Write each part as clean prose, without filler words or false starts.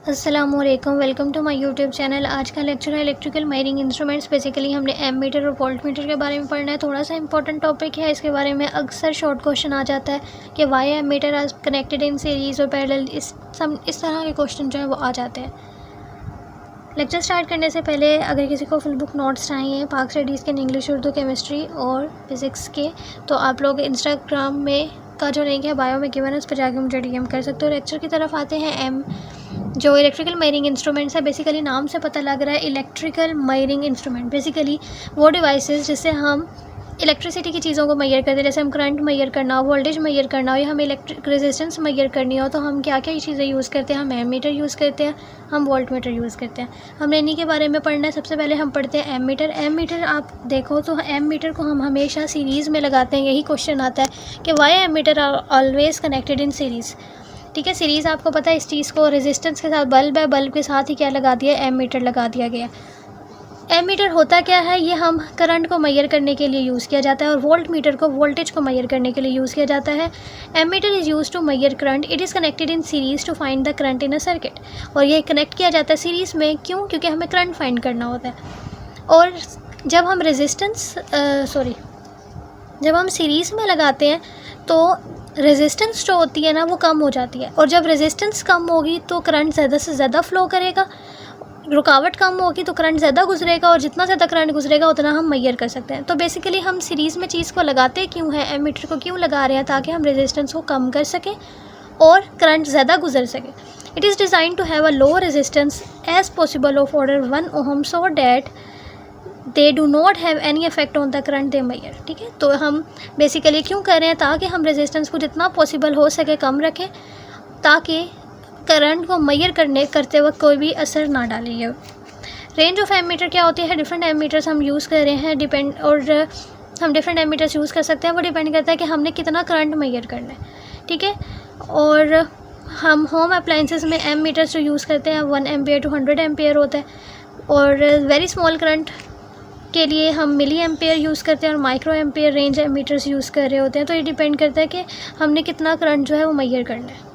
अस्सलामुअलैकुम, welcome to my YouTube channel. आज का लेक्चर है इलेक्ट्रिकल वायरिंग इंस्ट्रूमेंट्स। बेसिकली हमने एम मीटर और वोल्ट मीटर के बारे में पढ़ना है। थोड़ा सा इंपॉर्टेंट टॉपिक है, इसके बारे में अक्सर शॉर्ट क्वेश्चन आ जाता है कि why ammeter are connected in series और पैरेलल। इस तरह के क्वेश्चन जो है वो आ जाते हैं। लेक्चर स्टार्ट करने से पहले अगर किसी को फुल बुक नोट्स चाहिए पाक स्टडीज़ के, इंग्लिश, उर्दू, केमिस्ट्री और फिज़िक्स के, तो आप लोग इंस्टाग्राम में का जो लिंक है बायो में गिवन है, उस पर जाकर मुझे डीएम कर सकते हो। लेक्चर की तरफ आते हैं। एम जो इलेक्ट्रिकल मायरिंग इंस्ट्रूमेंट्स है, बेसिकली नाम से पता लग रहा है इलेक्ट्रिकल मायरिंग इंस्ट्रूमेंट। बेसिकली वो डिवाइसेस जिससे हम इलेक्ट्रिसिटी की चीज़ों को मैयर करते हैं, जैसे हम करंट मैयर करना हो, वोल्टेज मैयर करना हो, या हमें इलेक्ट्रिक रेजिस्टेंस मैयर करनी हो, तो हम क्या क्या चीज़ें यूज़ करते हैं। हम एम मीटर यूज़ करते हैं, हम वोल्ट मीटर यूज़ करते हैं। हमने इन्हीं के बारे में पढ़ना है। सबसे पहले हम पढ़ते हैं एम मीटर। एम मीटर आप देखो तो एम मीटर को हम हमेशा सीरीज़ में लगाते हैं। यही क्वेश्चन आता है कि why ammeter are always connected in series. ठीक है, सीरीज़ आपको पता है इस चीज़ को, रेजिस्टेंस के साथ बल्ब है, बल्ब के साथ ही क्या लगा दिया, एम मीटर लगा दिया गया। एम मीटर होता क्या है, ये हम करंट को मैयर करने के लिए यूज़ किया जाता है, और वोल्ट मीटर को वोल्टेज को मैयर करने के लिए यूज़ किया जाता है। Ammeter is use to measure current. It is connected in series to find the current in a circuit. और ये कनेक्ट किया जाता है सीरीज़ में, क्यों? क्योंकि हमें करंट फाइंड करना होता है। और जब हम जब हम सीरीज़ में लगाते हैं तो रेजिस्टेंस जो होती है ना वो कम हो जाती है, और जब रेजिस्टेंस कम होगी तो करंट ज़्यादा से ज़्यादा फ्लो करेगा, रुकावट कम होगी तो करंट ज़्यादा गुजरेगा, और जितना ज़्यादा करंट गुजरेगा उतना हम मैयर कर सकते हैं। तो बेसिकली हम सीरीज़ में चीज़ को लगाते क्यों हैं, एम मीटर को क्यों लगा रहे हैं, ताकि हम रेजिस्टेंस को कम कर सकें और करंट ज़्यादा गुजर सके। It is designed to have a low resistance as possible of order 1 ohm so that they do not have any effect on the current they measure. ठीक है, तो हम बेसिकली क्यों कर रहे हैं, ताकि हम रेजिस्टेंस को जितना पॉसिबल हो सके कम रखें, ताकि करंट को मैयर करते वक्त कोई भी असर ना डाले। ये रेंज ऑफ एम मीटर क्या होती है, डिफरेंट एम मीटर्स हम यूज़ कर रहे हैं, हम डिफरेंट एम मीटर्स यूज़ कर सकते हैं। वो डिपेंड करता है कि हमने कितना करंट मैयर करना है। ठीक है, और हम होम अप्लाइंसेस में एम मीटर्स जो यूज़ करते हैं 1 एम्पियर टू 100 एम्पियर होता है, और वेरी स्मॉल करंट के लिए हम मिली एम्पेयर यूज़ करते हैं, और micro ampere range meters use कर रहे होते हैं। तो ये डिपेंड करता है कि हमने कितना करंट जो है वो मैयर करना है।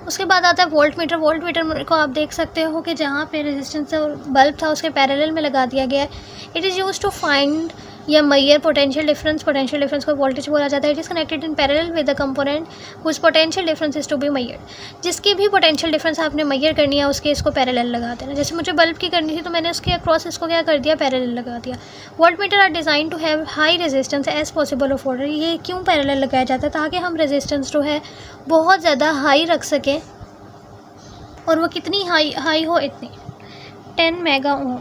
उसके बाद आता है वोल्ट मीटर। वोल्ट मीटर को आप देख सकते हो कि जहाँ पे रेजिस्टेंस और बल्ब था उसके पैरेलल में लगा दिया गया है। It is use to find या measure potential difference. Potential difference को वोल्टेज बोला जाता है। It is connected in parallel with the component whose potential difference is to be measured. जिसकी भी पोटेंशियल डिफरेंस आपने मैयर करनी है उसके इसको पैरेलल लगा देना। जैसे मुझे बल्ब की करनी थी तो मैंने उसके अक्रॉस इसको क्या कर दिया, पैरेलल लगा दिया। Voltmeter are design to have high resistance as possible of order. ये क्यों पैरेलल लगाया जाता है, ताकि हम रेजिस्टेंस जो है बहुत ज़्यादा हाई रख सकें, और वो कितनी हाई हो, इतनी 10 mega ohm.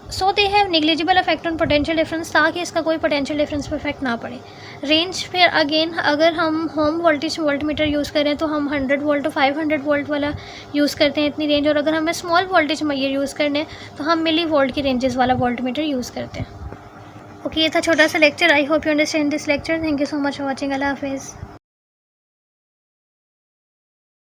So they have negligible effect on potential difference, ताकि इसका कोई पोटेंशियल डिफरेंस पर इफेक्ट ना पड़े। रेंज फिर अगेन, अगर हम home voltage volt meter use करें तो हम 100 वोल्ट तो 500 वोल्ट वाला यूज़ करते हैं, इतनी रेंज। और अगर हमें स्मॉल वोल्टेज मैयर यूज़ करने तो हम मिली वोल्ट की रेंजेस वाला वोल्ट मीटर यूज़ करते हैं। ओके, ये था छोटा सा lecture. I hope you understand this lecture. Thank you so much for watching. अल्लाह हाफिज़।